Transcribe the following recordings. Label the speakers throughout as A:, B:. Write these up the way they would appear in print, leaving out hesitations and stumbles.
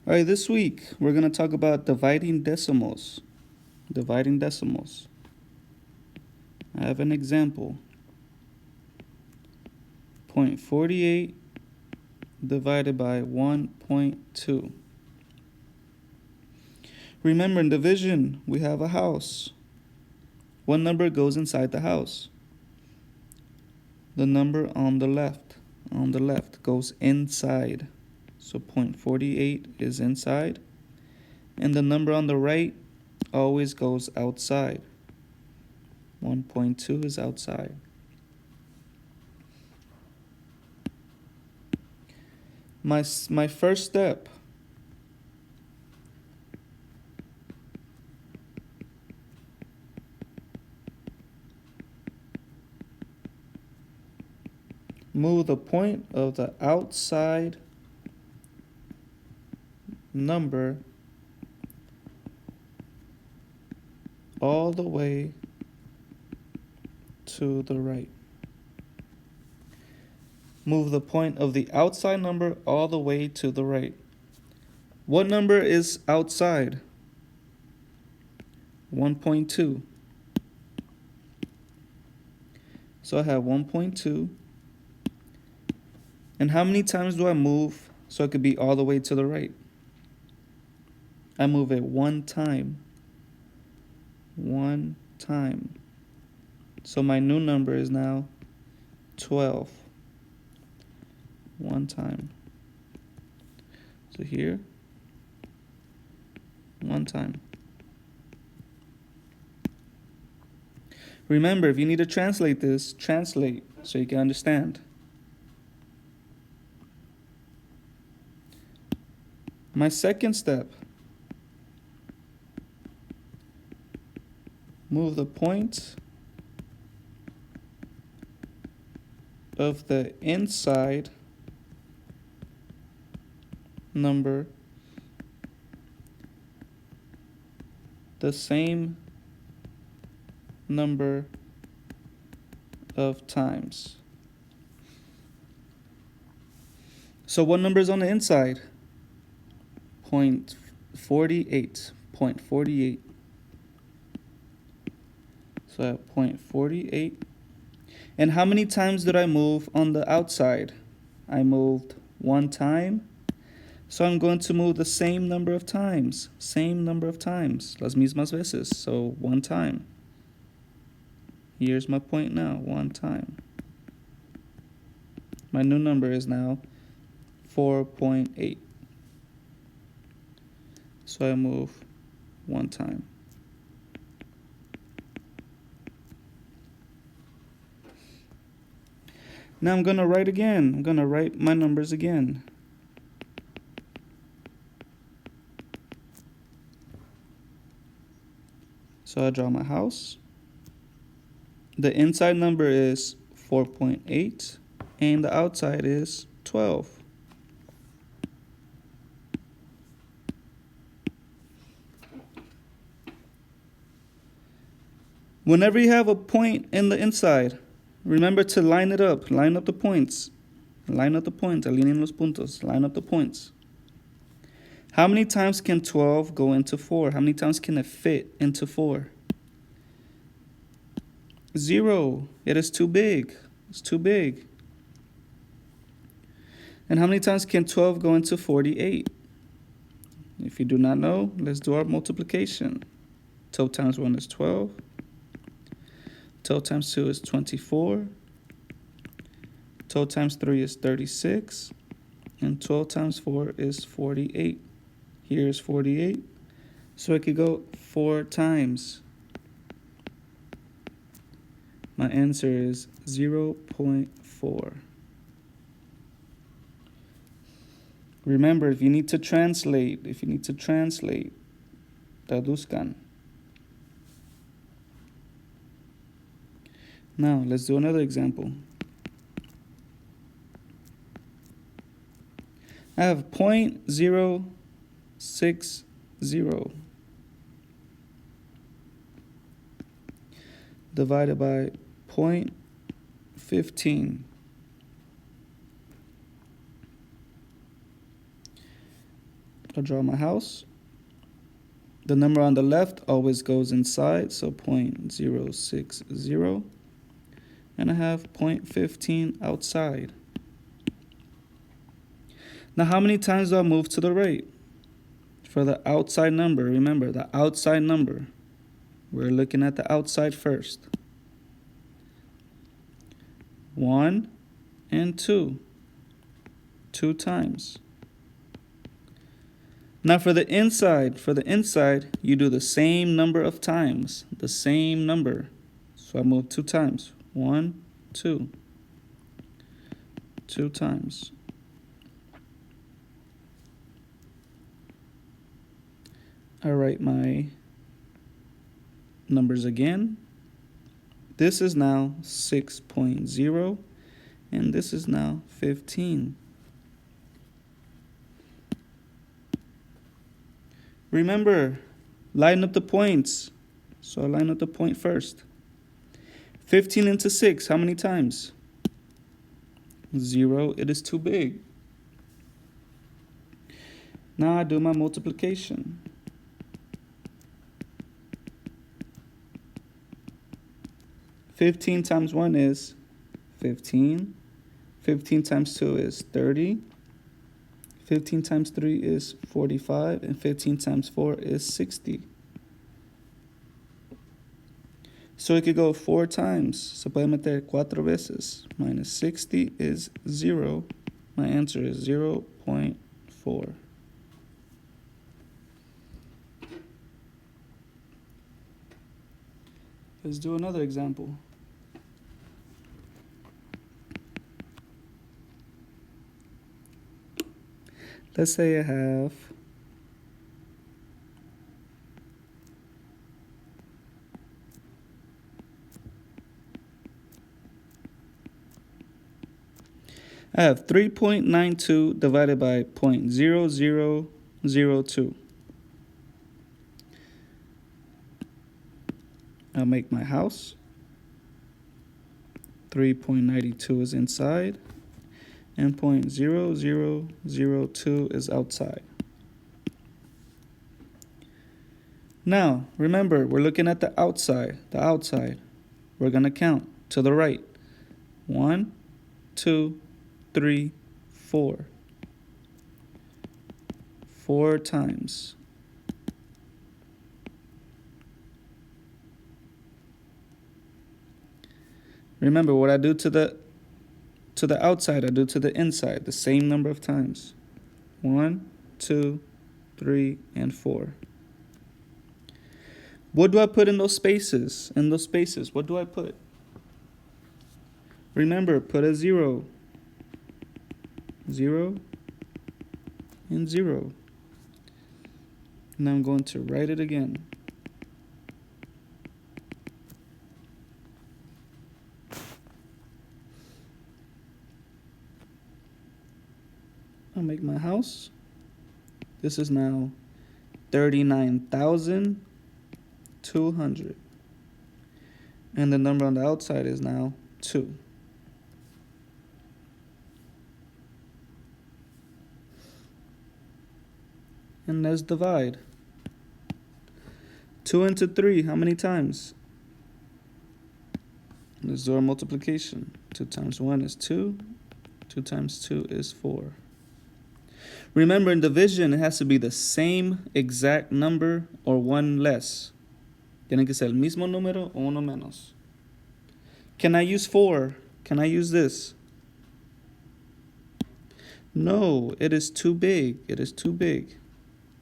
A: All right, this week we're going to talk about dividing decimals. Dividing decimals. I have an example. 0.48 divided by 1.2. Remember, in division, we have a house. What number goes inside the house? The number on the left goes inside. So 0.48 is inside. And the number on the right always goes outside. 1.2 is outside. My first step, move the point of the outside number all the way to the right. Move the point of the outside number all the way to the right. What number is outside? 1.2. So I have 1.2. And how many times do I move so it could be all the way to the right? I move it one time. One time. So my new number is now 12. One time. So here, one time. Remember, if you need to translate this, translate so you can understand. My second step, move the point of the inside number the same number of times. So what number is on the inside? 0.48. 0.48. So at 0.48. And how many times did I move on the outside? I moved one time. So I'm going to move the same number of times. Same number of times. Las mismas veces. So one time. Here's my point now. One time. My new number is now 4.8. So I move one time. Now I'm going to write again. I'm going to write my numbers again. So I draw my house. The inside number is 4.8 and the outside is 12. Whenever you have a point in the inside, remember to line it up. Line up the points. Line up the points. Alineen los puntos. Line up the points. How many times can 12 go into 4? How many times can it fit into 4? 0. It is too big. It's too big. And how many times can 12 go into 48? If you do not know, let's do our multiplication. 12 times 1 is 12. 12 times 2 is 24. 12 times 3 is 36. And 12 times 4 is 48. Here's 48. So it could go 4 times. My answer is 0.4. Remember, if you need to translate, traduzcan. Now, let's do another example. I have 0.060 divided by 0.15. I'll draw my house. The number on the left always goes inside, so 0.060. And I have 0.15 outside. Now, how many times do I move to the right? For the outside number, remember, the outside number. We're looking at the outside first. 1 and 2. 2 times. Now for the inside, you do the same number of times. The same number. So I move 2 times. 1, 2. 2 times. I write my numbers again. This is now 6.0, and this is now 15. Remember, line up the points. So I line up the point first. 15 into 6, how many times? 0, it is too big. Now I do my multiplication. 15 times 1 is 15. 15 times 2 is 30. 15 times 3 is 45. And 15 times 4 is 60. So it could go 4 times. Se puede meter 4 veces. Minus 60 is 0. My answer is 0.4. Let's do another example. Let's say I have I have 3.92 divided by 0.0002. I'll make my house. 3.92 is inside, and 0.0002 is outside. Now, remember, we're looking at the outside. We're going to count to the right. 1, 2, 3, 4. 4 times. Remember, what I do to the outside, I do to the inside, the same number of times. 1, 2, 3, and 4. What do I put in those spaces? What do I put? Remember, put a 0. 0 and 0. Now I'm going to write it again. I'll make my house. This is now 39,200. And the number on the outside is now 2. And let's divide. 2 into 3, how many times? Let's do our multiplication. 2 times 1 is 2. 2 times 2 is 4. Remember, in division, it has to be the same exact number or one less. Tiene que ser el mismo número o uno menos. Can I use 4? Can I use this? No, it is too big.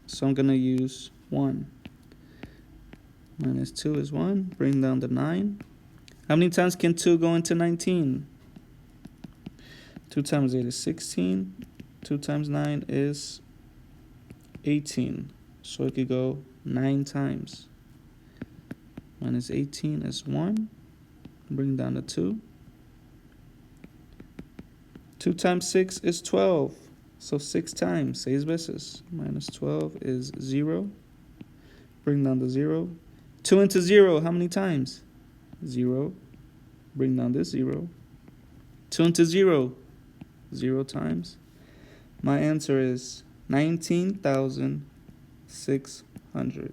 A: So I'm going to use 1. Minus 2 is 1. Bring down the 9. How many times can 2 go into 19? 2 times 8 is 16. 2 times 9 is 18. So it could go 9 times. Minus 18 is 1. Bring down the 2. 2 times 6 is 12. So 6 times, 6 veces. Minus 12 is 0. Bring down the 0. 2 into 0, how many times? 0. Bring down this 0. 2 into 0, 0 times. My answer is 19,600.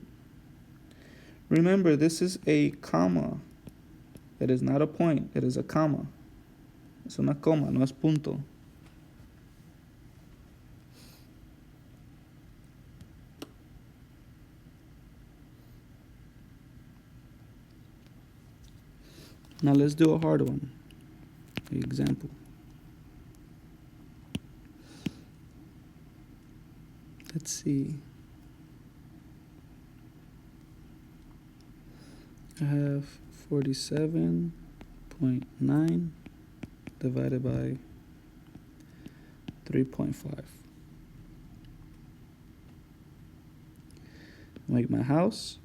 A: Remember, this is a comma. It is not a point. It is a comma. Es una coma, no es punto. Now let's do a hard one. Example. Let's see. I have 47.9 divided by 3.5. Make my house.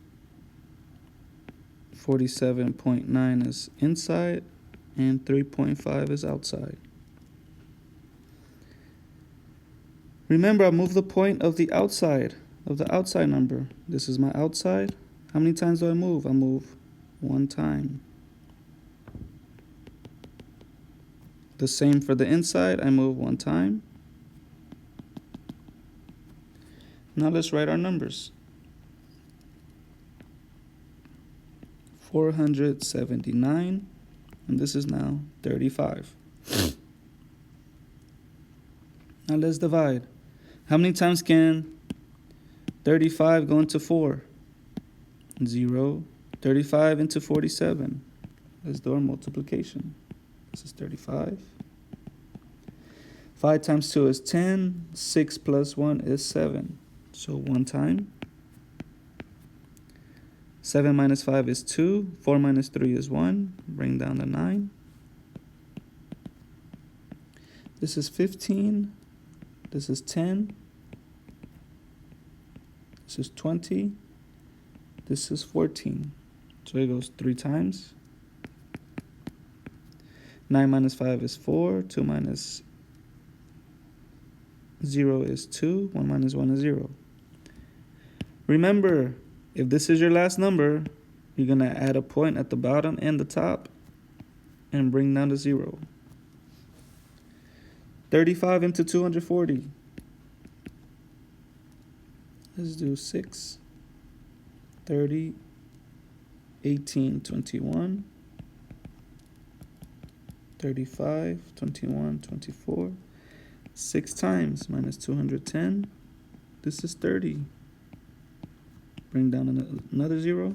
A: 47.9 is inside and 3.5 is outside. Remember, I moved the point of the outside number. This is my outside. How many times do I move? I move one time. The same for the inside. I move one time. Now let's write our numbers. 479, and this is now 35. Now let's divide. How many times can 35 go into 4? 0. 35 into 47. Let's do our multiplication. This is 35. 5 times 2 is 10. 6 plus 1 is 7. So one time. 7 minus 5 is 2. 4 minus 3 is 1. Bring down the 9. This is 15. This is 10. This is 20. This is 14. So it goes 3 times. 9 minus 5 is 4. 2 minus 0 is 2. 1 minus 1 is 0. Remember, if this is your last number, you're going to add a point at the bottom and the top and bring down the 0. 35 into 240. Let's do 6. 30. 18, 21. 35, 21, 24. 6 times minus 210. This is 30. Bring down another 0.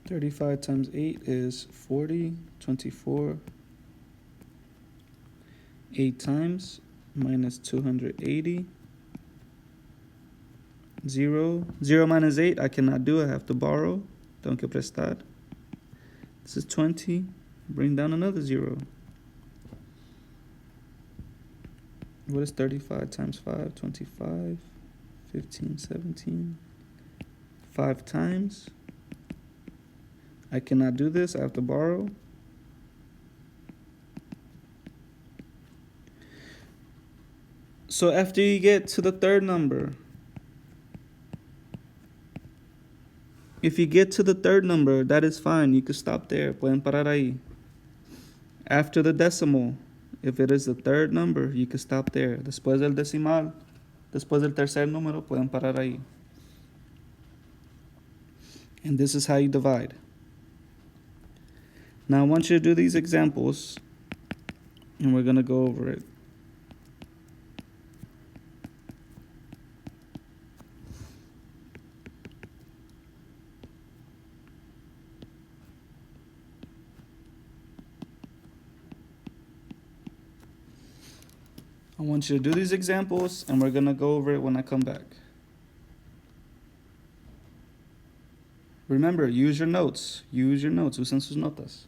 A: 35 times 8 is 40. 24. 8 times minus 280. 0. 0 minus 8, I cannot do. I have to borrow. Tengo que prestar. This is 20. Bring down another 0. What is 35 times 5? 25. 15, 17. 5 times. I cannot do this. I have to borrow. So after you get to the third number, if you get to the third number, that is fine. You can stop there. Pueden parar ahí. After the decimal, if it is the third number, you can stop there. Después del decimal, después del tercer número, pueden parar ahí. And this is how you divide. Now I want you to do these examples, and we're going to go over it. I want you to do these examples, and we're going to go over it when I come back. Remember, use your notes. Use your notes. Usen sus notas.